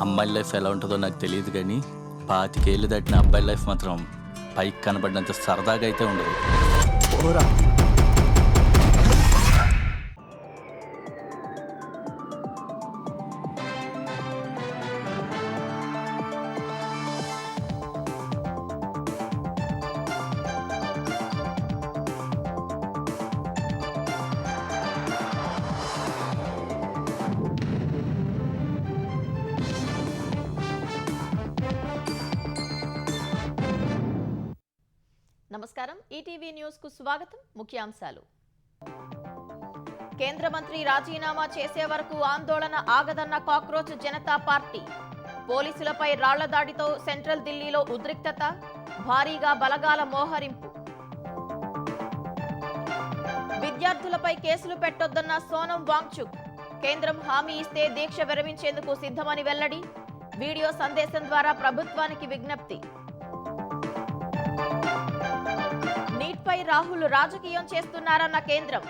అమ్మాయి లైఫ్ ఎలా ఉంటుందో నాకు తెలియదు కానీ 25 ఏళ్ళు దాటిన అబ్బాయి లైఫ్ మాత్రం పైకి కనబడినంత సరదాగా అయితే ఉండదు. ఓరా నమస్కారం. ఈటీవీ న్యూస్ కు స్వాగతం. ముఖ్యాంశాలు. కేంద్ర మంత్రి రాజీనామా చేసే వరకు ఆందోళన ఆగదన్న కాక్రోచ్ జనతా పార్టీ. పోలీసులపై రాళ్ల దాడితో సెంట్రల్ ఢిల్లీలో ఉద్రిక్తత, భారీగా బలగాల మోహరింపు. విద్యార్థులపై కేసులు పెట్టొద్దన్న సోనం వాంగ్చుక్. కేంద్రం హామీ ఇస్తే దీక్ష విరమించేందుకు సిద్ధమని వెల్లడి. వీడియో సందేశం ద్వారా ప్రభుత్వానికి విజ్ఞప్తి. నీట్పై రాహుల్ రాజకీయం చేస్తున్నారన్న కేంద్రం.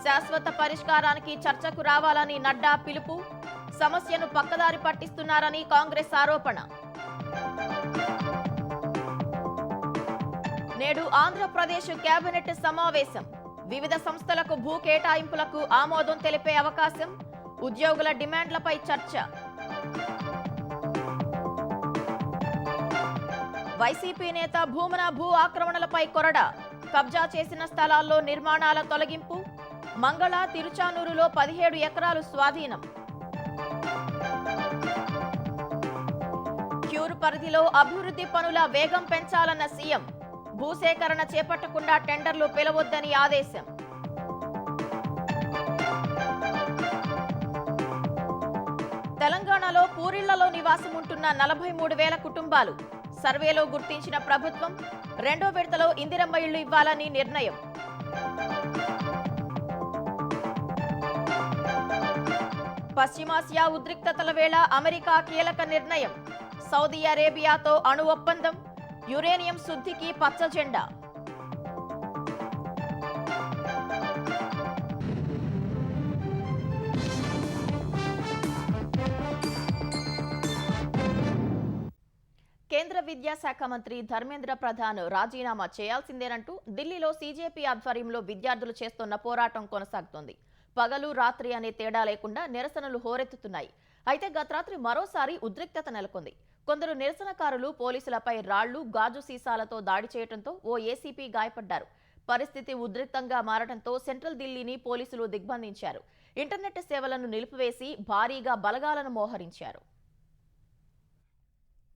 శాశ్వత పరిష్కారానికి చర్చకు రావాలని నడ్డా పిలుపు. సమస్యను పక్కదారి పట్టిస్తున్నారని కాంగ్రెస్ ఆరోపణ. నేడు ఆంధ్రప్రదేశ్ కేబినెట్ సమావేశం. వివిధ సంస్థలకు భూ కేటాయింపులకు ఆమోదం తెలిపే అవకాశం. ఉద్యోగుల డిమాండ్లపై చర్చ. వైసీపీ నేత భూమన భూ ఆక్రమణలపై కొరడ. కబ్జా చేసిన స్థలాల్లో నిర్మాణాల తొలగింపు. మంగళ, తిరుచానూరులో 17 ఎకరాలు స్వాధీనం. క్యూర్ పరిధిలో అభివృద్ధి పనుల వేగం పెంచాలన్న సీఎం. భూసేకరణ చేపట్టకుండా టెండర్లు పిలవొద్దని ఆదేశం. తెలంగాణలో పూరిళ్లలో నివాసం ఉంటున్న 43,000 కుటుంబాలు. సర్వేలో గుర్తించిన ప్రభుత్వం. రెండో విడతలో ఇందిరమ్మ ఇళ్లు ఇవ్వాలని నిర్ణయం. పశ్చిమాసియా ఉద్రిక్తతల వేళ అమెరికా కీలక నిర్ణయం. సౌదీ అరేబియాతో అణు ఒప్పందం. యురేనియం శుద్ధికి పచ్చ జెండా. కేంద్ర విద్యాశాఖ మంత్రి ధర్మేంద్ర ప్రధాన్ రాజీనామా చేయాల్సిందేనంటూ ఢిల్లీలో సీజేపీ ఆధ్వర్యంలో విద్యార్థులు చేస్తున్న పోరాటం కొనసాగుతోంది. పగలు రాత్రి అనే తేడా లేకుండా నిరసనలు హోరెత్తుతున్నాయి. అయితే గత రాత్రి మరోసారి ఉద్రిక్తత నెలకొంది. కొందరు నిరసనకారులు పోలీసులపై రాళ్లు, గాజు సీసాలతో దాడి చేయడంతో ఓ ఏసీపీ గాయపడ్డారు. పరిస్థితి ఉద్రిక్తంగా మారడంతో సెంట్రల్ ఢిల్లీని పోలీసులు దిగ్బంధించారు. ఇంటర్నెట్ సేవలను నిలిపివేసి భారీగా బలగాలను మోహరించారు.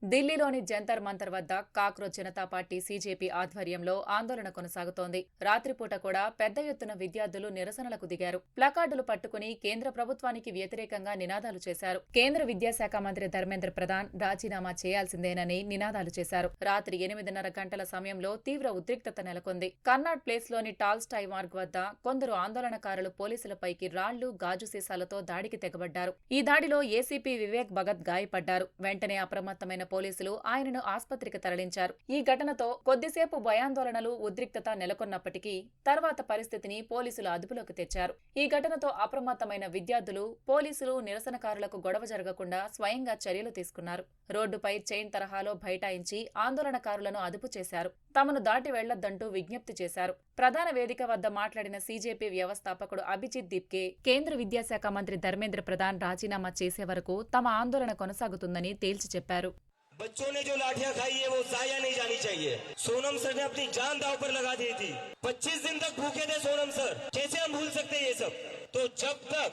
ఢిల్లీలోని జంతర్ మంతర్ వద్ద కాక్రోచ్ జనతా పార్టీ సీజేపీ ఆధ్వర్యంలో ఆందోళన కొనసాగుతోంది. రాత్రిపూట కూడా పెద్ద ఎత్తున విద్యార్థులు నిరసనలకు దిగారు. ప్లకార్డులు పట్టుకుని కేంద్ర ప్రభుత్వానికి వ్యతిరేకంగా నినాదాలు చేశారు. కేంద్ర విద్యాశాఖ మంత్రి ధర్మేంద్ర ప్రధాన్ రాజీనామా చేయాల్సిందేనని నినాదాలు చేశారు. రాత్రి 8:30 గంటల సమయంలో తీవ్ర ఉద్రిక్తత నెలకొంది. కర్నాడ్ ప్లేస్లోని టాల్స్టాయ్ మార్గ్ వద్ద కొందరు ఆందోళనకారులు పోలీసులపైకి రాళ్లు, గాజు సీసాలతో దాడికి తెగబడ్డారు. ఈ దాడిలో ఏసీపీ వివేక్ భగత్ గాయపడ్డారు. వెంటనే అప్రమత్తమైన పోలీసులు ఆయనను ఆస్పత్రికి తరలించారు. ఈ ఘటనతో కొద్దిసేపు భయాందోళనలు, ఉద్రిక్తత నెలకొన్నప్పటికీ తర్వాత పరిస్థితిని పోలీసులు అదుపులోకి తెచ్చారు. ఈ ఘటనతో అప్రమత్తమైన విద్యార్థులు, పోలీసులు నిరసనకారులకు గొడవ జరగకుండా స్వయంగా చర్యలు తీసుకున్నారు. రోడ్డుపై చైన్ తరహాలో బైఠాయించి ఆందోళనకారులను అదుపు చేశారు. తమను దాటి వెళ్లొద్దంటూ విజ్ఞప్తి చేశారు. ప్రధాన వేదిక వద్ద మాట్లాడిన సీజేపీ వ్యవస్థాపకుడు అభిజిత్ దీప్కే కేంద్ర విద్యాశాఖ మంత్రి ధర్మేంద్ర ప్రధాన్ రాజీనామా చేసే వరకు తమ ఆందోళన కొనసాగుతుందని తేల్చి చెప్పారు. बच्चों ने जो लाठियां खाई है वो जाया नहीं जानी चाहिए। सोनम सर ने अपनी जान दांव पर लगा दी थी। 25 दिन तक भूखे थे सोनम सर, कैसे हम भूल सकते हैं ये सब। तो जब तक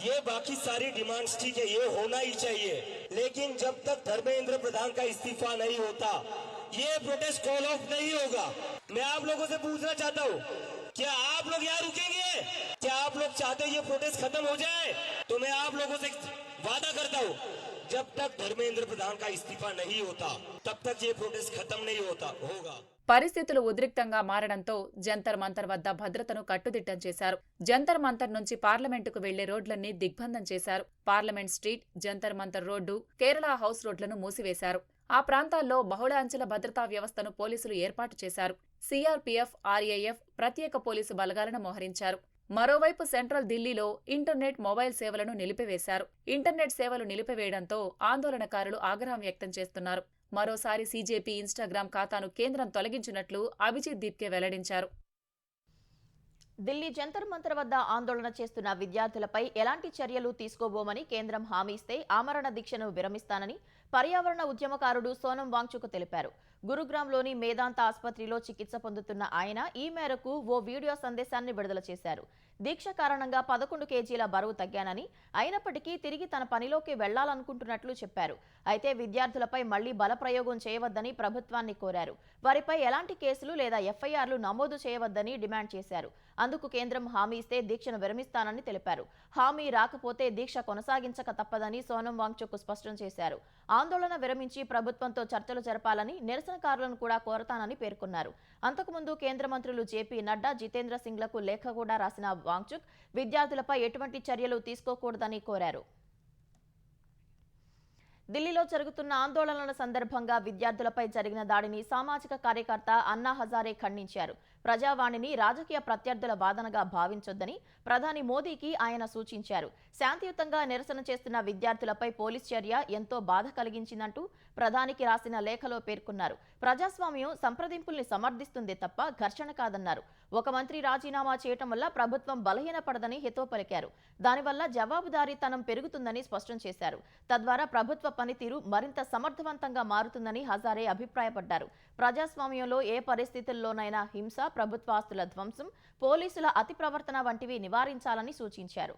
ये बाकी सारी डिमांड्स ठीक है, ये होना ही चाहिए, लेकिन जब तक धर्मेंद्र प्रधान का इस्तीफा नहीं होता ये प्रोटेस्ट कॉल ऑफ नहीं होगा। मैं आप लोगों से पूछना चाहता हूँ, क्या आप लोग यहाँ रुकेंगे? क्या आप लोग चाहते हैं ये प्रोटेस्ट खत्म हो जाए? तो मैं आप लोगों से वादा करता हूँ, जब तक धर्मेंद्र प्रधान का इस्तीफा नहीं होता तब तक ये प्रोटेस्ट खत्म नहीं होगा। పరిస్థితులు ఉద్రిక్తంగా మారడంతో జంతర్ మంతర్ వద్ద భద్రతను కట్టుదిట్టం చేశారు. జంతర్ మంతర్ నుంచి పార్లమెంటుకు వెళ్లే రోడ్లన్నీ దిగ్బంధం చేశారు. Parliament street, Jantar Mantar road, Kerala house రోడ్లను మూసివేశారు. ఆ ప్రాంతాల్లో బహుళ అంచెల భద్రతా వ్యవస్థను పోలీసులు ఏర్పాటు చేశారు. సీఆర్పీఎఫ్, ఆర్ఏఎఫ్ ప్రత్యేక పోలీసు బలగాలను మోహరించారు. మరోవైపు సెంట్రల్ ఢిల్లీలో ఇంటర్నెట్, మొబైల్ సేవలను నిలిపివేశారు. ఇంటర్నెట్ సేవలు నిలిపివేయడంతో ఆందోళనకారులు ఆగ్రహం వ్యక్తం చేస్తున్నారు. మరోసారి సీజేపీ ఇన్స్టాగ్రామ్ ఖాతాను కేంద్రం తొలగించినట్లు అభిజిత్ దీప్కే వెల్లడించారు. ఢిల్లీ జంతర్ మంతర్ వద్ద ఆందోళన చేస్తున్న విద్యార్థులపై ఎలాంటి చర్యలు తీసుకోబోమని కేంద్రం హామీ ఇస్తే ఆమరణ దీక్షను విరమిస్తానని పర్యావరణ ఉద్యమకారుడు సోనం వాంగ్చుక్ తెలిపారు. గురుగ్రామ్లోని మేదాంత ఆసుపత్రిలో చికిత్స పొందుతున్న ఆయన ఈ మేరకు ఓ వీడియో సందేశాన్ని విడుదల చేశారు. దీక్ష కారణంగా 11 కేజీల బరువు తగ్గానని, అయినప్పటికీ తిరిగి తన పనిలోకి వెళ్లాలనుకుంటున్నట్లు చెప్పారు. అయితే విద్యార్థులపై మళ్లీ బలప్రయోగం చేయవద్దని ప్రభుత్వాన్ని కోరారు. వారిపై ఎలాంటి కేసులు లేదా ఎఫ్ఐఆర్లు నమోదు చేయవద్దని డిమాండ్ చేశారు. అందుకు కేంద్రం హామీ ఇస్తే దీక్షను విరమిస్తానని తెలిపారు. హామీ రాకపోతే దీక్ష కొనసాగించక తప్పదని సోనం వాంగ్చుక్ స్పష్టం చేశారు. ఆందోళన విరమించి ప్రభుత్వంతో చర్చలు జరపాలని, నిరసనకారులను కూడా కోరతానని పేర్కొన్నారు. అంతకుముందు కేంద్ర మంత్రులు జేపీ నడ్డా, జితేంద్ర సింగ్లకు లేఖ కూడా రాసిన వాంగ్చుక్ విద్యార్థులపై ఎటువంటి చర్యలు తీసుకోకూడదని కోరారు. ఢిల్లీలో జరుగుతున్న ఆందోళనల సందర్భంగా విద్యార్థులపై జరిగిన దాడిని సామాజిక కార్యకర్త అన్నా హజారే ఖండించారు. ప్రజావాణిని రాజకీయ ప్రత్యర్థుల వాదనగా భావించొద్దని ప్రధాని మోదీకి ఆయన సూచించారు. శాంతియుతంగా నిరసన చేస్తున్న విద్యార్థులపై పోలీస్ చర్య ఎంతో బాధ కలిగించిందంటూ ప్రధానికి రాసిన లేఖలో పేర్కొన్నారు. ప్రజాస్వామ్యం సంప్రదింపుల్ని సమర్థిస్తుంది తప్ప ఘర్షణ కాదన్నారు. ఒక మంత్రి రాజీనామా చేయటం వల్ల ప్రభుత్వం బలహీనపడదని హితవు పలికారు. దానివల్ల జవాబుదారీతనం పెరుగుతుందని స్పష్టం చేశారు. తద్వారా ప్రభుత్వ పనితీరు మరింత సమర్థవంతంగా మారుతుందని హజారే అభిప్రాయపడ్డారు. ప్రజాస్వామ్యంలో ఏ పరిస్థితుల్లోనైనా హింస, ప్రభుత్వ ఆస్తుల ధ్వంసం, పోలీసుల అతి ప్రవర్తన వంటివి నివారించాలని సూచించారు.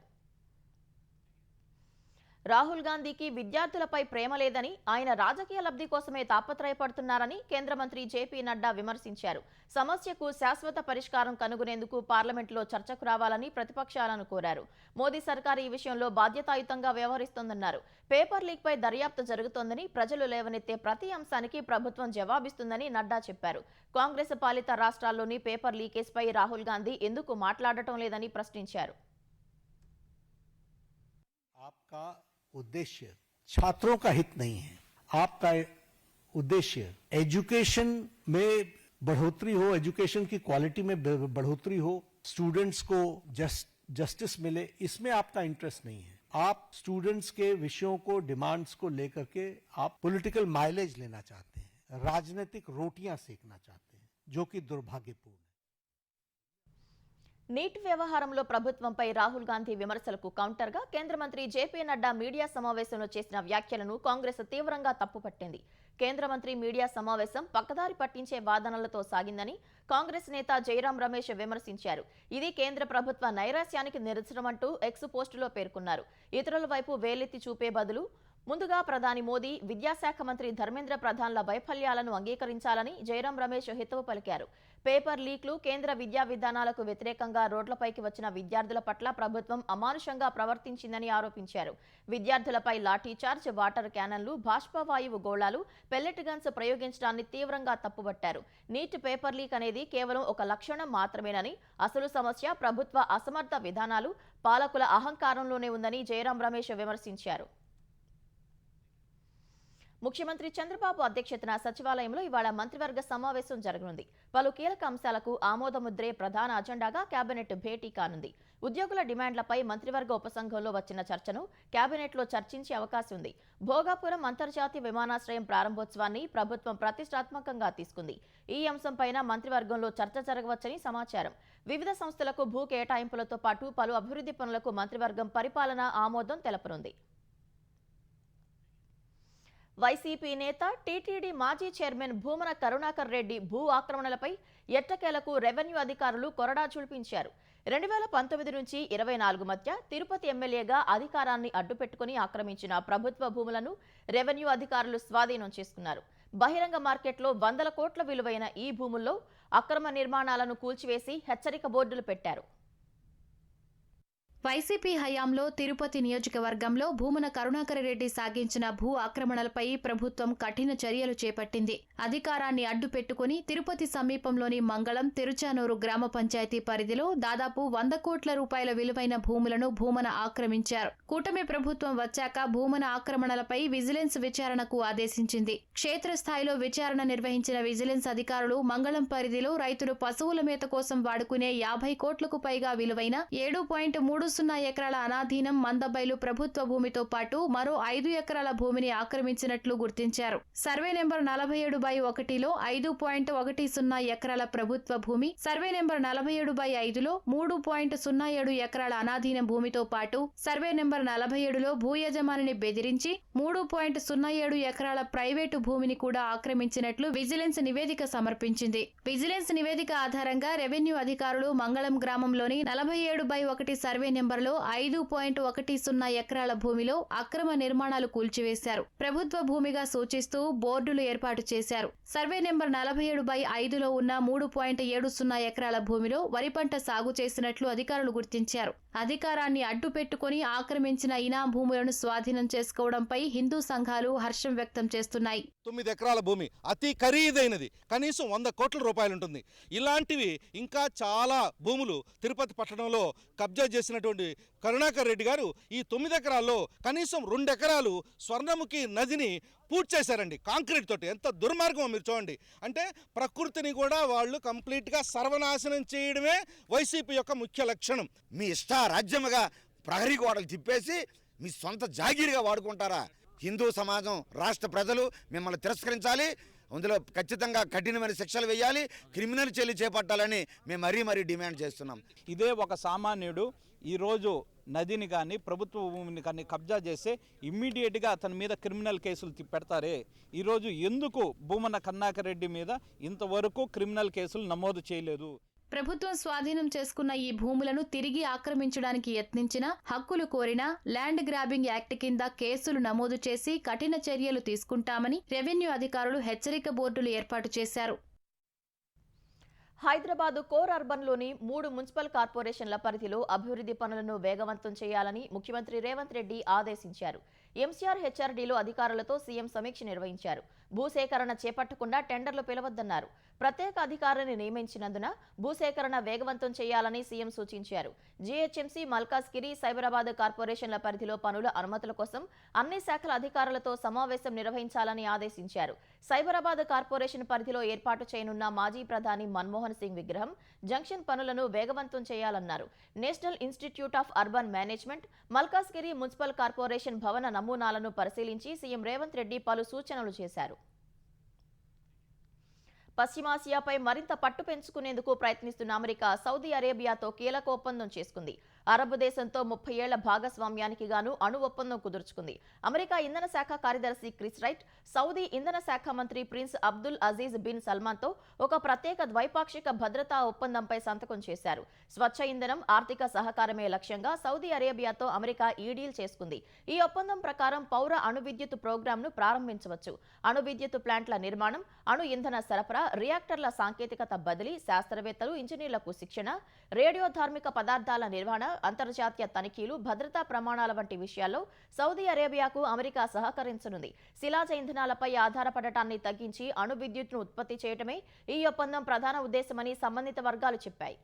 రాహుల్ గాంధీకి విద్యార్థులపై ప్రేమ లేదని, ఆయన రాజకీయ లబ్ధి కోసమే తాపత్రయపడుతున్నారని కేంద్ర మంత్రి జేపీ నడ్డా విమర్శించారు. సమస్యకు శాశ్వత పరిష్కారం కనుగొనేందుకు పార్లమెంట్లో చర్చకు రావాలని ప్రతిపక్షాలను కోరారు. మోదీ సర్కారు ఈ విషయంలో బాధ్యతాయుతంగా వ్యవహరిస్తోందన్నారు. పేపర్ లీక్ పై దర్యాప్తు జరుగుతోందని, ప్రజలు లేవనెత్తే ప్రతి అంశానికి ప్రభుత్వం జవాబిస్తుందని నడ్డా చెప్పారు. కాంగ్రెస్ పాలిత రాష్ట్రాల్లోని పేపర్ లీకేజ్ పై రాహుల్ గాంధీ ఎందుకు మాట్లాడటం లేదని ప్రశ్నించారు. उद्देश्य छात्रों का हित नहीं है, आपका उद्देश्य एजुकेशन में बढ़ोतरी हो, एजुकेशन की क्वालिटी में बढ़ोतरी हो, स्टूडेंट्स को जस्टिस मिले, इसमें आपका इंटरेस्ट नहीं है. आप स्टूडेंट्स के विषयों को, डिमांड्स को लेकर के आप पॉलिटिकल माइलेज लेना चाहते हैं, राजनीतिक रोटियां सेकना चाहते हैं, जो कि दुर्भाग्यपूर्ण है. నీట్ వ్యవహారంలో ప్రభుత్వంపై రాహుల్ గాంధీ విమర్శలకు కౌంటర్గా కేంద్ర మంత్రి జేపీ నడ్డా మీడియా సమావేశంలో చేసిన వ్యాఖ్యలను కాంగ్రెస్ తీవ్రంగా తప్పుపట్టింది. కేంద్ర మంత్రి మీడియా సమావేశం పక్కదారి పట్టించే వాదనలతో సాగిందని కాంగ్రెస్ నేత జైరాం రమేష్ విమర్శించారు. ఇది కేంద్ర ప్రభుత్వ నైరాశ్యానికి నిరసనమంటూ ఎక్స్ పోస్టులో పేర్కొన్నారు. ఇతరుల వైపు వేలెత్తి చూపే బదులు ముందుగా ప్రధాని మోదీ, విద్యాశాఖ మంత్రి ధర్మేంద్ర ప్రధాన్ల వైఫల్యాలను అంగీకరించాలని జైరాం రమేష్ హితవు పలికారు. పేపర్ లీక్లు, కేంద్ర విద్యా విధానాలకు వ్యతిరేకంగా రోడ్లపైకి వచ్చిన విద్యార్థుల పట్ల ప్రభుత్వం అమానుషంగా ప్రవర్తించిందని ఆరోపించారు. విద్యార్థులపై లాఠీచార్జ్, వాటర్ క్యానన్లు, బాష్పవాయువు గోళాలు, పెల్లెట్ గన్స్ ప్రయోగించడాన్ని తీవ్రంగా తప్పుబట్టారు. నీట్ పేపర్ లీక్ అనేది కేవలం ఒక లక్షణం మాత్రమేనని, అసలు సమస్య ప్రభుత్వ అసమర్థ విధానాలు, పాలకుల అహంకారంలోనే ఉందని జైరాం రమేష్ విమర్శించారు. ముఖ్యమంత్రి చంద్రబాబు అధ్యక్షతన సచివాలయంలో ఇవాళ మంత్రివర్గ సమావేశం జరగనుంది. పలు కీలక అంశాలకు ఆమోదముద్రే ప్రధాన అజెండాగా కేబినెట్ భేటీ కానుంది. ఉద్యోగుల డిమాండ్లపై మంత్రివర్గ ఉపసంఘంలో వచ్చిన చర్చను కేబినెట్లో చర్చించే అవకాశం ఉంది. భోగాపురం అంతర్జాతీయ విమానాశ్రయం ప్రారంభోత్సవాన్ని ప్రభుత్వం ప్రతిష్టాత్మకంగా తీసుకుంది. ఈ అంశంపైన మంత్రివర్గంలో చర్చ జరగవచ్చని సమాచారం. వివిధ సంస్థలకు భూ కేటాయింపులతో పాటు పలు అభివృద్ధి పనులకు మంత్రివర్గం పరిపాలన ఆమోదం తెలపనుంది. వైసీపీ నేత, టీటీడీ మాజీ చైర్మన్ భూమన కరుణాకర్ రెడ్డి భూ ఆక్రమణలపై ఎట్టకేలకు రెవెన్యూ అధికారులు కొరడా చూపించారు. 2019 నుంచి 24 మధ్య తిరుపతి ఎమ్మెల్యేగా అధికారాన్ని అడ్డుపెట్టుకుని ఆక్రమించిన ప్రభుత్వ భూములను రెవెన్యూ అధికారులు స్వాధీనం చేసుకున్నారు. బహిరంగ మార్కెట్లో 100 కోట్ల విలువైన ఈ భూముల్లో అక్రమ నిర్మాణాలను కూల్చివేసి హెచ్చరిక బోర్డులు పెట్టారు. వైసీపీ హయాంలో తిరుపతి నియోజకవర్గంలో భూమన కరుణాకర్ రెడ్డి సాగించిన భూ ఆక్రమణలపై ప్రభుత్వం కఠిన చర్యలు చేపట్టింది. అధికారాన్ని అడ్డుపెట్టుకుని తిరుపతి సమీపంలోని మంగళం, తిరుచానూరు గ్రామ పంచాయతీ పరిధిలో దాదాపు 100 కోట్ల రూపాయల విలువైన భూములను భూమన ఆక్రమించారు. కూటమి ప్రభుత్వం వచ్చాక భూమన ఆక్రమణలపై విజిలెన్స్ విచారణకు ఆదేశించింది. క్షేత్రస్థాయిలో విచారణ నిర్వహించిన విజిలెన్స్ అధికారులు మంగళం పరిధిలో రైతులు పశువుల మేత కోసం వాడుకునే 50 కోట్లకు పైగా విలువైన 7.30 ఎకరాల అనాధీనం మందబైలు ప్రభుత్వ భూమితో పాటు మరో 5 ఎకరాల భూమిని ఆక్రమించినట్లు గుర్తించారు. సర్వే నెంబర్ 47/1లో 5.10 ఎకరాల ప్రభుత్వ భూమి, సర్వే నెంబర్ 47/5లో 3.07 ఎకరాల అనాధీనం భూమితో పాటు సర్వే నెంబర్ 47లో భూ యజమానిని బెదిరించి 3.07 ఎకరాల ప్రైవేటు భూమిని కూడా ఆక్రమించినట్లు విజిలెన్స్ నివేదిక సమర్పించింది. విజిలెన్స్ నివేదిక ఆధారంగా రెవెన్యూ అధికారులు మంగళం గ్రామంలోని 47/1 సర్వే నెంబర్లో 5.10 ఎకరాల భూమిలో అక్రమ నిర్మాణాలు కూల్చివేశారు. ప్రభుత్వ భూమిగా సూచిస్తూ బోర్డులు ఏర్పాటు చేశారు. సర్వే నెంబర్ 47/5లో ఉన్న 3.70 ఎకరాల భూమిలో వరి పంట సాగు చేసినట్లు అధికారులు గుర్తించారు. అధికారాన్ని అడ్డుపెట్టుకుని ఆక్రమించిన ఇనాం భూములను స్వాధీనం చేసుకోవడంపై హిందూ సంఘాలు హర్షం వ్యక్తం చేస్తున్నాయి. 9 ఎకరాల భూమి అతి ఖరీదైనది, కనీసం 100 కోట్ల రూపాయలు ఉంటుంది. ఇలాంటివి ఇంకా చాలా భూములు తిరుపతి పట్టణంలో కబ్జా చేసినటువంటి కరుణాకర్ రెడ్డి గారు ఈ 9 ఎకరాల్లో కనీసం 2 ఎకరాలు స్వర్ణముఖి నదిని పూర్తి చేశారండి కాంక్రీట్ తోటి. ఎంత దుర్మార్గమో మీరు చూడండి. అంటే ప్రకృతిని కూడా వాళ్ళు కంప్లీట్గా సర్వనాశనం చేయడమే వైసీపీ యొక్క ముఖ్య లక్షణం. మీ ఇష్ట రాజ్యముగా ప్రహరీ గోడలు తిప్పేసి మీ సొంత జాగీరుగా వాడుకుంటారా? హిందూ సమాజం, రాష్ట్ర ప్రజలు మిమ్మల్ని తిరస్కరించాలి. అందులో ఖచ్చితంగా కఠినమైన శిక్షలు వేయాలి, క్రిమినల్ చర్యలు చేపట్టాలని మేము మరీ డిమాండ్ చేస్తున్నాం. ఇదే ఒక సామాన్యుడు ఈరోజు నదిని కానీ ప్రభుత్వ భూమిని కానీ కబ్జా చేస్తే ఇమ్మీడియట్గా అతని మీద క్రిమినల్ కేసులు పెడతారే. ఈరోజు ఎందుకు భూమన కరుణాకర్ రెడ్డి మీద ఇంతవరకు క్రిమినల్ కేసులు నమోదు చేయలేదు? ప్రభుత్వం స్వాధీనం చేసుకున్న ఈ భూములను తిరిగి ఆక్రమించడానికి యత్నించిన, హక్కులు కోరిన ల్యాండ్ గ్రాబింగ్ యాక్ట్ కింద కేసులు నమోదు చేసి కఠిన చర్యలు తీసుకుంటామని రెవెన్యూ అధికారులు హెచ్చరిక బోర్డులు ఏర్పాటు చేశారు. హైదరాబాద్ కోర్ అర్బన్లోని 3 మున్సిపల్ కార్పొరేషన్ల పరిధిలో అభివృద్ధి పనులను వేగవంతం చేయాలని ముఖ్యమంత్రి రేవంత్ రెడ్డి ఆదేశించారు. ఎంసీఆర్ హెచ్ఆర్డీలో అధికారులతో సీఎం సమీక్ష నిర్వహించారు. భూసేకరణ చేపట్టకుండా టెండర్లు పిలవద్దన్నారు. ప్రత్యేక అధికారిని నియమించినందున భూసేకరణ వేగవంతం చేయాలని సీఎం సూచించారు. జీహెచ్ఎంసీ, మల్కాజ్గిరి, సైబరాబాద్ కార్పొరేషన్ల పరిధిలో పనుల అనుమతుల కోసం అన్ని శాఖల అధికారులతో సమావేశం నిర్వహించాలని ఆదేశించారు. సైబరాబాద్ కార్పొరేషన్ పరిధిలో ఏర్పాటు చేయనున్న మాజీ ప్రధాని మన్మోహన్ సింగ్ విగ్రహం జంక్షన్ పనులను వేగవంతం చేయాలన్నారు. National institute of urban management, Malkajgiri municipal corporation భవన నమూనాలను పరిశీలించి సీఎం రేవంత్ రెడ్డి పలు సూచనలు చేశారు. పశ్చిమాసియాపై మరింత పట్టు పెంచుకునేందుకు ప్రయత్నిస్తున్న అమెరికా సౌదీ అరేబియాతో కీలక ఒప్పందం చేసుకుంది. అరబ్ దేశంతో 30 ఏళ్ల భాగస్వామ్యానికి గాను అణు ఒప్పందం కుదుర్చుకుంది. అమెరికా ఇంధన శాఖ కార్యదర్శి క్రిస్ రైట్, సౌదీ ఇంధన శాఖ మంత్రి ప్రిన్స్ అబ్దుల్ అజీజ్ బిన్ సల్మాన్తో ఒక ప్రత్యేక ద్వైపాక్షిక భద్రతా ఒప్పందంపై సంతకం చేశారు. స్వచ్ఛ ఇంధనం, ఆర్థిక సహకారమే లక్ష్యంగా సౌదీ అరేబియాతో అమెరికా ఈ డీల్ చేసుకుంది. ఈ ఒప్పందం ప్రకారం పౌర అణు విద్యుత్ ప్రోగ్రాంను ప్రారంభించవచ్చు. అణు విద్యుత్ ప్లాంట్ల నిర్మాణం, అణు ఇంధన సరఫరా, రియాక్టర్ల సాంకేతికత బదిలీ, శాస్త్రవేత్తలు, ఇంజనీర్లకు శిక్షణ, రేడియో ధార్మిక పదార్థాల నిర్వహణ, అంతర్జాతీయ తనిఖీలు, భద్రతా ప్రమాణాల వంటి విషయాల్లో సౌదీ అరేబియాకు అమెరికా సహకరించనుంది. శిలాజ ఇంధనాలపై ఆధారపడటాన్ని తగ్గించి అణు విద్యుత్ను ఉత్పత్తి చేయడమే ఈ ఒప్పందం ప్రధాన ఉద్దేశమని సంబంధిత వర్గాలు చెప్పాయి.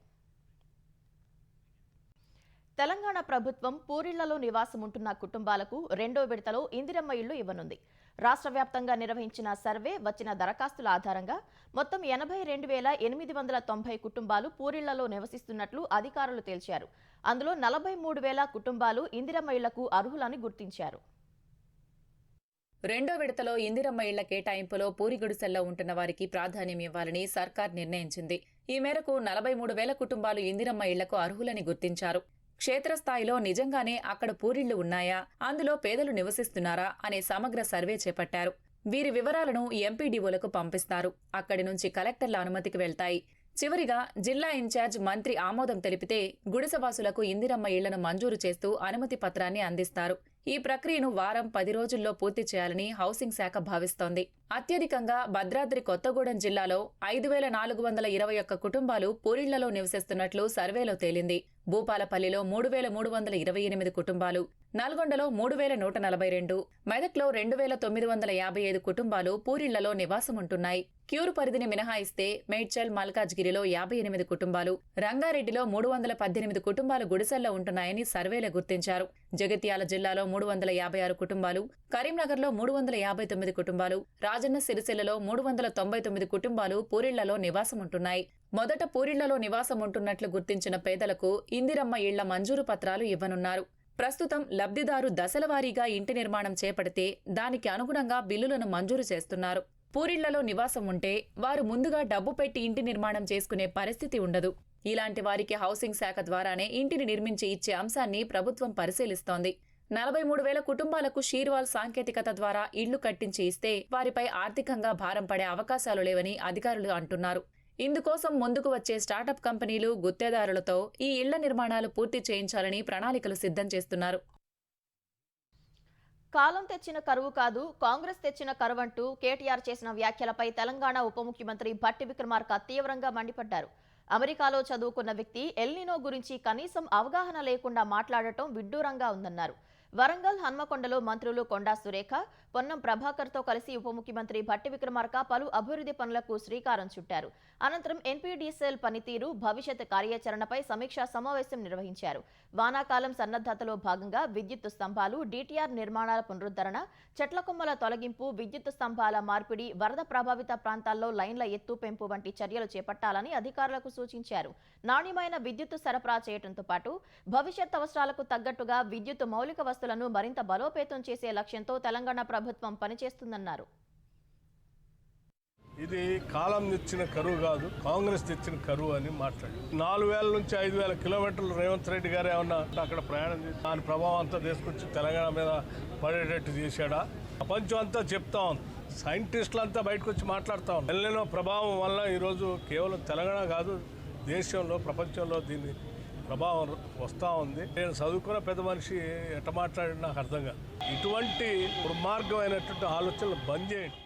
తెలంగాణ ప్రభుత్వం పూరిళ్లలో నివాసం ఉంటున్న కుటుంబాలకు 2వ విడతలో ఇందిరమ్మ ఇళ్లు ఇవ్వనుంది. రాష్ట్ర వ్యాప్తంగా నిర్వహించిన సర్వే వచ్చిన దరఖాస్తుల ఆధారంగా మొత్తం 82,890 కుటుంబాలు పూరిళ్లలో నివసిస్తున్నట్లు అధికారులు తేల్చారు. అందులో 43,000 కుటుంబాలు ఇందిరమ్మ ఇళ్లకు అర్హులని గుర్తించారు. 2వ విడతలో ఇందిరమ్మ ఇళ్ల కేటాయింపులో పూరి గుడిసెల్లో ఉంటున్న వారికి ప్రాధాన్యం ఇవ్వాలని సర్కార్ నిర్ణయించింది. ఈ మేరకు 43,000 కుటుంబాలు ఇందిరమ్మ ఇళ్లకు అర్హులని గుర్తించారు. క్షేత్రస్థాయిలో నిజంగానే అక్కడ పూరిళ్లు ఉన్నాయా, అందులో పేదలు నివసిస్తున్నారా అనే సమగ్ర సర్వే చేపట్టారు. వీరి వివరాలను ఎంపీడీఓలకు పంపిస్తారు. అక్కడి నుంచి కలెక్టర్ల అనుమతికి వెళ్తాయి. చివరిగా జిల్లా ఇన్ఛార్జ్ మంత్రి ఆమోదం తెలిపితే గుడిసెవాసులకు ఇందిరమ్మ ఇళ్లను మంజూరు చేస్తూ అనుమతి పత్రాన్ని అందిస్తారు. ఈ ప్రక్రియను వారం 10 రోజుల్లో పూర్తి చేయాలని హౌసింగ్ శాఖ భావిస్తోంది. అత్యధికంగా భద్రాద్రి కొత్తగూడెం జిల్లాలో 5,421 కుటుంబాలు పూరిళ్లలో నివసిస్తున్నట్లు సర్వేలో తేలింది. భూపాలపల్లిలో 3,328 కుటుంబాలు, నల్గొండలో 3,142, మెదక్లో 2,955 కుటుంబాలు పూరిళ్లలో నివాసముంటున్నాయి. క్యూరు పరిధిని మినహాయిస్తే మేడ్చల్, మల్కాజ్గిరిలో 58 కుటుంబాలు, రంగారెడ్డిలో 318 కుటుంబాలు గుడిసెల్లో ఉంటున్నాయని సర్వేలో గుర్తించారు. జగిత్యాల జిల్లాలో 356 కుటుంబాలు, కరీంనగర్లో 359 కుటుంబాలు, రాజన్న సిరిసిల్లలో 399 కుటుంబాలు పూరిళ్లలో నివాసముంటున్నాయి. మొదట పూరిళ్లలో నివాసముంటున్నట్లు గుర్తించిన పేదలకు ఇందిరమ్మ ఇళ్ల మంజూరు పత్రాలు ఇవ్వనున్నారు. ప్రస్తుతం లబ్ధిదారు దశలవారీగా ఇంటి నిర్మాణం చేపడితే దానికి అనుగుణంగా బిల్లులను మంజూరు చేస్తున్నారు. పూరిళ్లలో నివాసం ఉంటే వారు ముందుగా డబ్బు పెట్టి ఇంటి నిర్మాణం చేసుకునే పరిస్థితి ఉండదు. ఇలాంటి వారికి హౌసింగ్ శాఖ ద్వారానే ఇంటిని నిర్మించి ఇచ్చే అంశాన్ని ప్రభుత్వం పరిశీలిస్తోంది. 43,000 కుటుంబాలకు షీర్వాల్ సాంకేతికత ద్వారా ఇళ్లు కట్టించి ఇస్తే వారిపై ఆర్థికంగా భారం పడే అవకాశాలు లేవని అధికారులు అంటున్నారు. ఇందుకోసం ముందుకు వచ్చే స్టార్టప్ కంపెనీలు, గుత్తేదారులతో ఈ ఇళ్ల నిర్మాణాలు పూర్తి చేయించాలని ప్రణాళికలు సిద్ధం చేస్తున్నారు. కాలం తెచ్చిన కరువు కాదు, కాంగ్రెస్ తెచ్చిన కరువంటూ కేటీఆర్ చేసిన వ్యాఖ్యలపై తెలంగాణ ఉప ముఖ్యమంత్రి భట్టి విక్రమార్క తీవ్రంగా మండిపడ్డారు. అమెరికాలో చదువుకున్న వ్యక్తి ఎల్నినో గురించి కనీసం అవగాహన లేకుండా మాట్లాడటం విడ్డూరంగా ఉందన్నారు. వరంగల్, హన్మకొండలో మంత్రులు కొండా సురేఖ, పొన్నం ప్రభాకర్తో కలిసి ఉప ముఖ్యమంత్రి భట్టి విక్రమార్క పలు అభివృద్ధి పనులకు శ్రీకారం చుట్టారు. అనంతరం ఎన్పీడీసీఎల్ పనితీరు, భవిష్యత్ కార్యాచరణపై సమీక్షా సమావేశం నిర్వహించారు. వానాకాలం సన్నద్ధతలో భాగంగా విద్యుత్ స్తంభాలు, డీటీఆర్ నిర్మాణాల పునరుద్ధరణ, చెట్ల కొమ్మల తొలగింపు, విద్యుత్ స్తంభాల మార్పిడి, వరద ప్రభావిత ప్రాంతాల్లో లైన్ల ఎత్తు పెంపు వంటి చర్యలు చేపట్టాలని అధికారులకు సూచించారు. నాణ్యమైన విద్యుత్ సరఫరా చేయడంతో పాటు భవిష్యత్ అవసరాలకు తగ్గట్టుగా విద్యుత్ మౌలిక వస్తువులను మరింత బలోపేతం చేసే లక్ష్యంతో తెలంగాణ ప్రభుత్వం పనిచేస్తుందన్నారు. ఇది కాలం తెచ్చిన కరువు కాదు, కాంగ్రెస్ తెచ్చిన కరువు అని మాట్లాడి 4,000 నుంచి 5,000 కిలోమీటర్లు రేవంత్ రెడ్డి గారు ఏమన్నా అక్కడ ప్రయాణం చేసి దాని ప్రభావం అంతా తీసుకొచ్చి తెలంగాణ మీద పడేటట్టు చేశాడా? ప్రపంచం అంతా చెప్తా ఉంది, సైంటిస్టులు అంతా బయటకు వచ్చి మాట్లాడుతూ ఉంది. ఎల్నినో ప్రభావం వల్ల ఈరోజు కేవలం తెలంగాణ కాదు, దేశంలో, ప్రపంచంలో దీని ప్రభావం వస్తూ ఉంది. నేను చదువుకున్న పెద్ద మనిషి ఎట్ట మాట్లాడి నాకు అర్థం కాదు. ఇటువంటి దుర్మార్గమైనటువంటి ఆలోచనలు బంద్ చేయండి.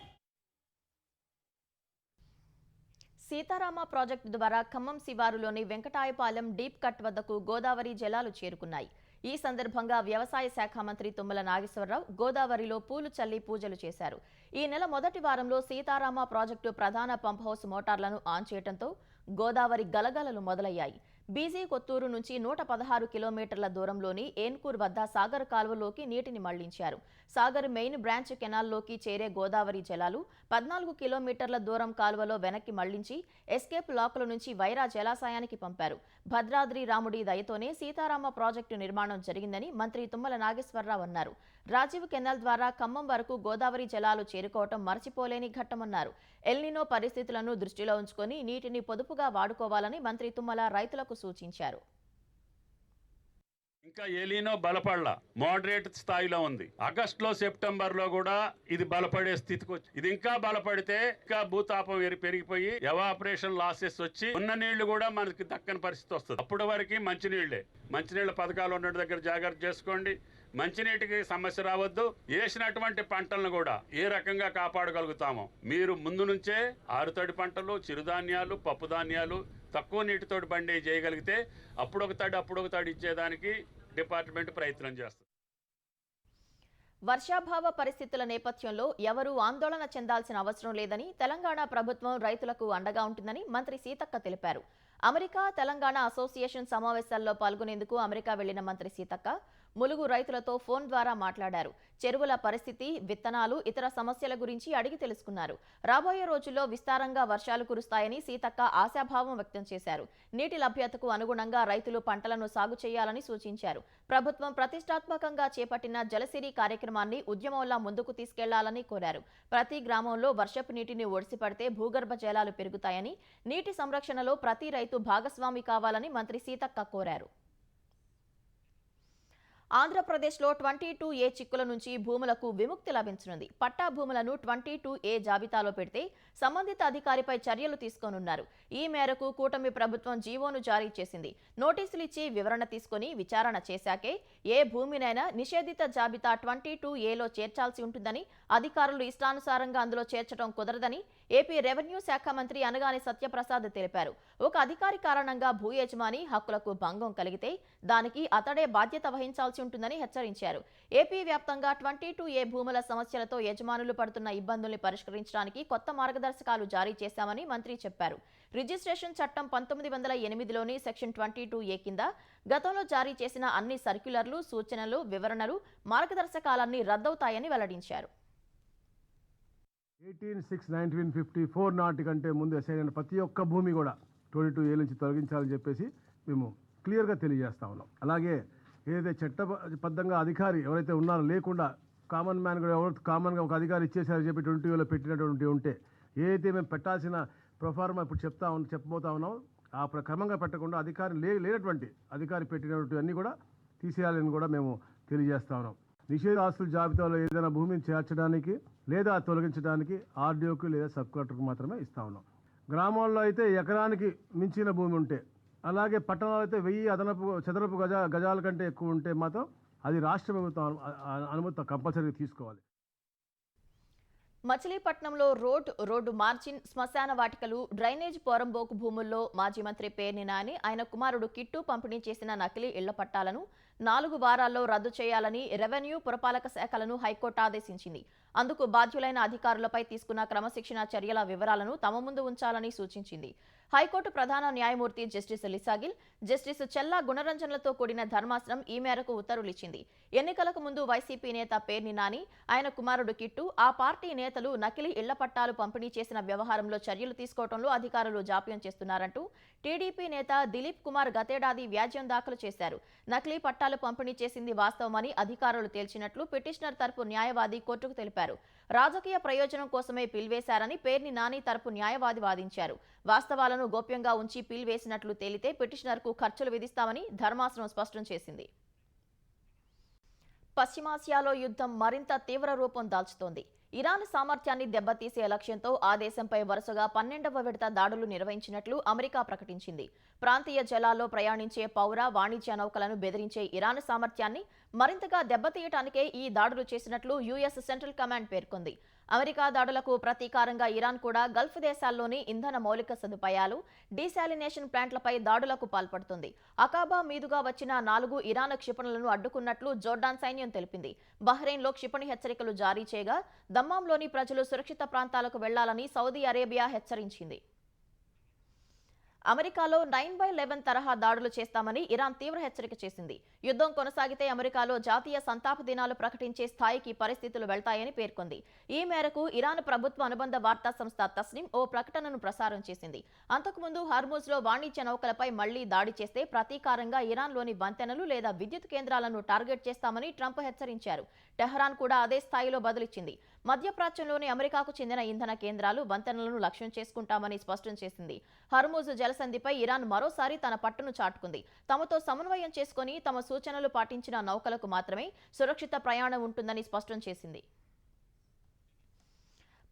సీతారామ ప్రాజెక్టు ద్వారా ఖమ్మం శివారులోని వెంకటాయపాలెం డీప్ కట్ వద్దకు గోదావరి జలాలు చేరుకున్నాయి. ఈ సందర్భంగా వ్యవసాయ శాఖ మంత్రి తుమ్మల నాగేశ్వరరావు గోదావరిలో పూలు చల్లి పూజలు చేశారు. ఈ నెల మొదటి వారంలో సీతారామ ప్రాజెక్టు ప్రధాన పంప్ హౌస్ మోటార్లను ఆన్ చేయడంతో గోదావరి గలగలలు మొదలయ్యాయి. బీజీ కొత్తూరు నుంచి 116 కిలోమీటర్ల దూరంలోని ఏన్కూర్ వద్ద సాగర్ కాలువలోకి నీటిని మళ్లించారు. సాగర్ మెయిన్ బ్రాంచ్ కెనాల్లోకి చేరే గోదావరి జలాలు 14 కిలోమీటర్ల దూరం కాలువలో వెనక్కి మళ్లించి ఎస్కేప్ లాకుల నుంచి వైరా జలాశయానికి పంపారు. భద్రాద్రి రాముడి దయతోనే సీతారామ ప్రాజెక్టు నిర్మాణం జరిగిందని మంత్రి తుమ్మల నాగేశ్వరరావు అన్నారు. రాజీవ్ కెనాల్ ద్వారా ఖమ్మం వరకు గోదావరి జలాలు చేరుకోవటం మర్చిపోలేని ఘట్టమన్నారు. ఎల్నినో పరిస్థితులను దృష్టిలో ఉంచుకొని నీటిని పొదుపుగా వాడుకోవాలని మంత్రి తుమ్మల రైతులకు సూచించారు. ఇంకా ఎలినో బలపడలా, మోడరేట్ స్థాయిలో ఉంది. ఆగస్టులో, సెప్టెంబర్లో కూడా ఇది బలపడే స్థితికి వచ్చి, ఇది ఇంకా బలపడితే ఇంకా భూతాపం పెరిగిపోయి ఎవాపరేషన్ లాసెస్ వచ్చి ఉన్న నీళ్లు కూడా మనకి దక్కని పరిస్థితి వస్తుంది. అప్పటి వరకు మంచినీళ్ళ పథకాలు ఉన్న దగ్గర జాగ్రత్త చేసుకోండి. మంచినీటికి సమస్య రావద్దు. వేసినటువంటి పంటలను కూడా ఏ రకంగా కాపాడగలుగుతామో మీరు ముందు నుంచే ఆరుతడి పంటలు, చిరుధాన్యాలు, పప్పు ధాన్యాలు తక్కువ నీటితోటి పండి చేయగలిగితే అప్పుడొక తడి ఇచ్చేదానికి డిపార్ట్మెంట్ ప్రయత్నం చేస్తుంది. వర్షాభావ పరిస్థితుల నేపథ్యంలో ఎవరూ ఆందోళన చెందాల్సిన అవసరం లేదని తెలంగాణ ప్రభుత్వం రైతులకు అండగా ఉంటుందని మంత్రి సీతక్క తెలిపారు. అమెరికా తెలంగాణ అసోసియేషన్ సమావేశాల్లో పాల్గొనేందుకు అమెరికా వెళ్లిన మంత్రి సీతక్క ములుగు రైతులతో ఫోన్ ద్వారా మాట్లాడారు. చెరువుల పరిస్థితి, విత్తనాలు, ఇతర సమస్యల గురించి అడిగి తెలుసుకున్నారు. రాబోయే రోజుల్లో విస్తారంగా వర్షాలు కురుస్తాయని సీతక్క ఆశాభావం వ్యక్తం చేశారు. నీటి లభ్యతకు అనుగుణంగా రైతులు పంటలను సాగు చేయాలని సూచించారు. ప్రభుత్వం ప్రతిష్టాత్మకంగా చేపట్టిన జలసిరి కార్యక్రమాన్ని ఉద్యమంలా ముందుకు తీసుకెళ్లాలని కోరారు. ప్రతి గ్రామంలో వర్షపు నీటిని ఒడిసిపడితే భూగర్భ జలాలు పెరుగుతాయని, నీటి సంరక్షణలో ప్రతి రైతు భాగస్వామి కావాలని మంత్రి సీతక్క కోరారు. ఆంధ్రప్రదేశ్లో 22A చిక్కుల నుంచి భూములకు విముక్తి లభించనుంది. పట్టా భూములను 22A జాబితాలో పెడితే సంబంధిత అధికారిపై చర్యలు తీసుకోనున్నారు. ఈ మేరకు కూటమి ప్రభుత్వం జీవోను జారీ చేసింది. నోటీసులు ఇచ్చి వివరణ తీసుకుని విచారణ చేశాకే ఏ భూమినైనా నిషేధిత జాబితా 22Aలో చేర్చాల్సి ఉంటుందని, అధికారులు ఇష్టానుసారంగా అందులో చేర్చడం కుదరదని ఏపీ రెవెన్యూ శాఖ మంత్రి అనగాని సత్యప్రసాద్ తెలిపారు. ఒక అధికారి కారణంగా భూ యజమాని హక్కులకు భంగం కలిగితే దానికి అతడే బాధ్యత వహించాల్సి ఉంటుందని హెచ్చరించారు. ఏపీ వ్యాప్తంగా 22A భూముల సమస్యలతో యజమానులు పడుతున్న ఇబ్బందుల్ని పరిష్కరించడానికి కొత్త మార్గదర్శకాలు జారీ చేశామని మంత్రి చెప్పారు. రిజిస్ట్రేషన్ చట్టం 1908లోని సెక్షన్ 22A కింద గతంలో జారీ చేసిన అన్ని సర్క్యులర్లు, సూచనలు, వివరణలు, మార్గదర్శకాలన్నీ రద్దవుతాయని వెల్లడించారు. 18/6/1954 నాటి కంటే ముందు అసైన్ ప్రతి ఒక్క భూమి కూడా 22A నుంచి తొలగించాలని చెప్పేసి మేము క్లియర్గా తెలియజేస్తా ఉన్నాం. అలాగే ఏదైతే చట్టబద్ధంగా అధికారి ఎవరైతే ఉన్నారో లేకుండా కామన్ మ్యాన్ కూడా ఎవరు కామన్గా ఒక అధికారి ఇచ్చేసారని చెప్పి 22Aలో పెట్టినటువంటి ఉంటే ఏదైతే మేము పెట్టాల్సిన ప్రొఫార్మా ఇప్పుడు చెప్పబోతా ఉన్నాం ఆ క్రమంగా పెట్టకుండా అధికారి లేనటువంటి అధికారి పెట్టినటువంటి అన్నీ కూడా తీసేయాలని కూడా మేము తెలియజేస్తా ఉన్నాం. నిషేధ ఆస్తుల జాబితాలో ఏదైనా భూమిని చేర్చడానికి లేదా తొలగించడానికి ఆర్డీఓకి లేదా సబ్ కలెక్టర్కి మాత్రమే ఇస్తా ఉన్నాం. గ్రామాల్లో అయితే ఎకరానికి మించిన భూమి ఉంటే, అలాగే పట్టణాలు అయితే 1000 అదనపు చదరపు గజాల కంటే ఎక్కువ ఉంటే మాత్రం అది రాష్ట్ర ప్రభుత్వం అనుమతి కంపల్సరీగా తీసుకోవాలి. మచిలీపట్నంలో రోడ్డు మార్జిన్, శ్మశాన వాటికలు, డ్రైనేజ్ పోరంబోకు భూముల్లో మాజీ మంత్రి పేర్ని నాని, ఆయన కుమారుడు కిట్టు పంపిణీ చేసిన నకిలీ ఇళ్ల పట్టాలను 4 వారాల్లో రద్దు చేయాలని రెవెన్యూ, పురపాలక శాఖలను హైకోర్టు ఆదేశించింది. అందుకు బాధ్యులైన అధికారులపై తీసుకున్న క్రమశిక్షణ చర్యల వివరాలను తమ ముందు ఉంచాలని సూచించింది. హైకోర్టు ప్రధాన న్యాయమూర్తి జస్టిస్ లిసాగిల్, జస్టిస్ చెల్లా గుణరంజన్లతో కూడిన ధర్మాసనం ఈ మేరకు ఉత్తర్వులిచ్చింది. ఎన్నికలకు ముందు వైసీపీ నేత పేర్ని నాని, ఆయన కుమారుడు కిట్టు, ఆ పార్టీ నేతలు నకిలీ ఇళ్ల పట్టాలు పంపిణీ చేసిన వ్యవహారంలో చర్యలు తీసుకోవడంలో అధికారులు జాప్యం చేస్తున్నారంటూ టీడీపీ నేత దిలీప్ కుమార్ గతేడాది వ్యాజ్యం దాఖలు చేశారు. నకిలీ పట్టాలు పంపిణీ చేసింది వాస్తవమని అధికారులు తేల్చినట్లు పిటిషనర్ తరపు న్యాయవాది కోర్టుకు తెలిపారు. రాజకీయ ప్రయోజనం కోసమే పిల్వేశారని పేర్ని నాని తరపు న్యాయవాది వాదించారు. వాస్తవాలను గోప్యంగా ఉంచి పిల్వేసినట్లు తేలితే పిటిషనర్కు ఖర్చులు విధిస్తామని ధర్మాసనం స్పష్టం చేసింది. పశ్చిమాసియాలో యుద్ధం మరింత తీవ్ర రూపం దాల్చుతోంది. ఇరాన్ సామర్థ్యాన్ని దెబ్బతీసే లక్ష్యంతో ఆ దేశంపై వరుసగా 12వ విడత దాడులు నిర్వహించినట్లు అమెరికా ప్రకటించింది. ప్రాంతీయ జలాల్లో ప్రయాణించే పౌర, వాణిజ్య నౌకలను బెదిరించే ఇరాన్ సామర్థ్యాన్ని మరింతగా దెబ్బతీయటానికే ఈ దాడులు చేసినట్లు యుఎస్ సెంట్రల్ కమాండ్ పేర్కొంది. అమెరికా దాడులకు ప్రతీకారంగా ఇరాన్ కూడా గల్ఫ్ దేశాల్లోని ఇంధన మౌలిక సదుపాయాలు, డీశాలినేషన్ ప్లాంట్లపై దాడులకు పాల్పడుతుంది. అకాబా మీదుగా వచ్చిన 4 ఇరాన్ క్షిపణులను అడ్డుకున్నట్లు జోర్డాన్ సైన్యం తెలిపింది. బహ్రెయిన్లో క్షిపణి హెచ్చరికలు జారీ చేయగా దమ్మాంలోని ప్రజలు సురక్షిత ప్రాంతాలకు వెళ్లాలని సౌదీ అరేబియా హెచ్చరించింది. అమెరికాలో 9/11 తరహా దాడులు చేస్తామని ఇరాన్ తీవ్ర హెచ్చరిక చేసింది. యుద్ధం కొనసాగితే అమెరికాలో జాతీయ సంతాప దినాలు ప్రకటించే స్థాయికి పరిస్థితులు వెళ్తాయని పేర్కొంది. ఈ మేరకు ఇరాన్ ప్రభుత్వ అనుబంధ వార్తా సంస్థ తస్నిమ్ ఓ ప్రకటనను ప్రసారం చేసింది. అంతకుముందు హార్మూజ్లో వాణిజ్య నౌకలపై మళ్లీ దాడి చేస్తే ప్రతీకారంగా ఇరాన్లోని వంతెనలు లేదా విద్యుత్ కేంద్రాలను టార్గెట్ చేస్తామని ట్రంప్ హెచ్చరించారు. టెహరాన్ కూడా అదే స్థాయిలో బదులిచ్చింది. మధ్యప్రాచ్యంలోని అమెరికాకు చెందిన ఇంధన కేంద్రాలు, వంతెనలను లక్ష్యం చేసుకుంటామని స్పష్టం చేసింది. హర్మూజ్ జలసంధిపై ఇరాన్ మరోసారి తన పట్టును చాటుకుంది. తమతో సమన్వయం చేసుకుని తమ సూచనలు పాటించిన నౌకలకు మాత్రమే సురక్షిత ప్రయాణం ఉంటుందని స్పష్టం చేసింది.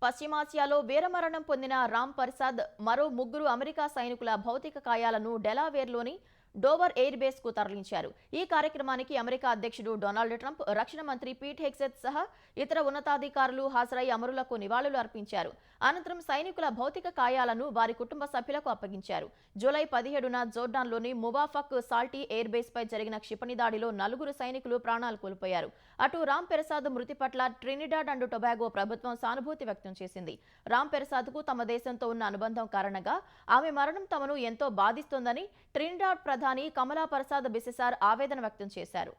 పశ్చిమాసియాలో వీరమరణం పొందిన రామ్ ప్రసాద్, మరో 3 అమెరికా సైనికుల భౌతిక కాయాలను డెలావేర్లోని డోవర్ ఎయిర్ బేస్ కు తరలించారు. ఈ కార్యక్రమానికి అమెరికా అధ్యక్షుడు డొనాల్డ్ ట్రంప్, రక్షణ మంత్రి పీట్ హెగ్సెత్ సహా ఇతర ఉన్నతాధికారులు హాజరై అమరులకు నివాళులు అర్పించారు. అనంతరం సైనికుల భౌతిక కాయాలను వారి కుటుంబ సభ్యులకు అప్పగించారు. జూలై 17న జోర్డాన్లోని మువాఫక్ సాల్టీ ఎయిర్ బేస్ పై జరిగిన క్షిపణి దాడిలో 4 సైనికులు ప్రాణాలు కోల్పోయారు. అటు రామ్ ప్రసాద్ మృతి పట్ల ట్రినిడాడ్ అండ్ టొబాగో ప్రభుత్వం సానుభూతి వ్యక్తం చేసింది. రామ్ ప్రసాద్ కు తమ దేశంతో ఉన్న అనుబంధం కారణంగా ఆమె మరణం తమను ఎంతో బాధిస్తోందని ట్రినిడాడ్ ప్రధాని కమలా ప్రసాద్ బిసెసార్ ఆవేదన వ్యక్తం చేశారు.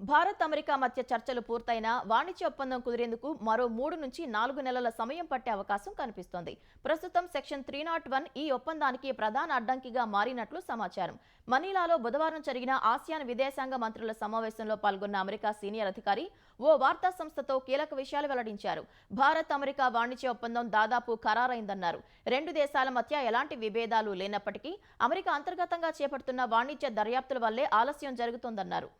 భారత్ అమెరికా మధ్య చర్చలు పూర్తయినా వాణిజ్య ఒప్పందం కుదిరేందుకు మరో 3 నుంచి 4 నెలల సమయం పట్టే అవకాశం కనిపిస్తోంది. ప్రస్తుతం సెక్షన్ 301 ఈ ఒప్పందానికి ప్రధాన అడ్డంకిగా మారినట్లు సమాచారం. మనీలాలో బుధవారం జరిగిన ఆసియాన్ విదేశాంగ మంత్రుల సమావేశంలో పాల్గొన్న అమెరికా సీనియర్ అధికారి ఓ వార్తా సంస్థతో కీలక విషయాలు వెల్లడించారు. భారత్ అమెరికా వాణిజ్య ఒప్పందం దాదాపు ఖరారైందన్నారు. 2 దేశాల మధ్య ఎలాంటి విభేదాలు లేనప్పటికీ అమెరికా అంతర్గతంగా చేపడుతున్న వాణిజ్య దర్యాప్తుల వల్లే ఆలస్యం జరుగుతోందన్నారు.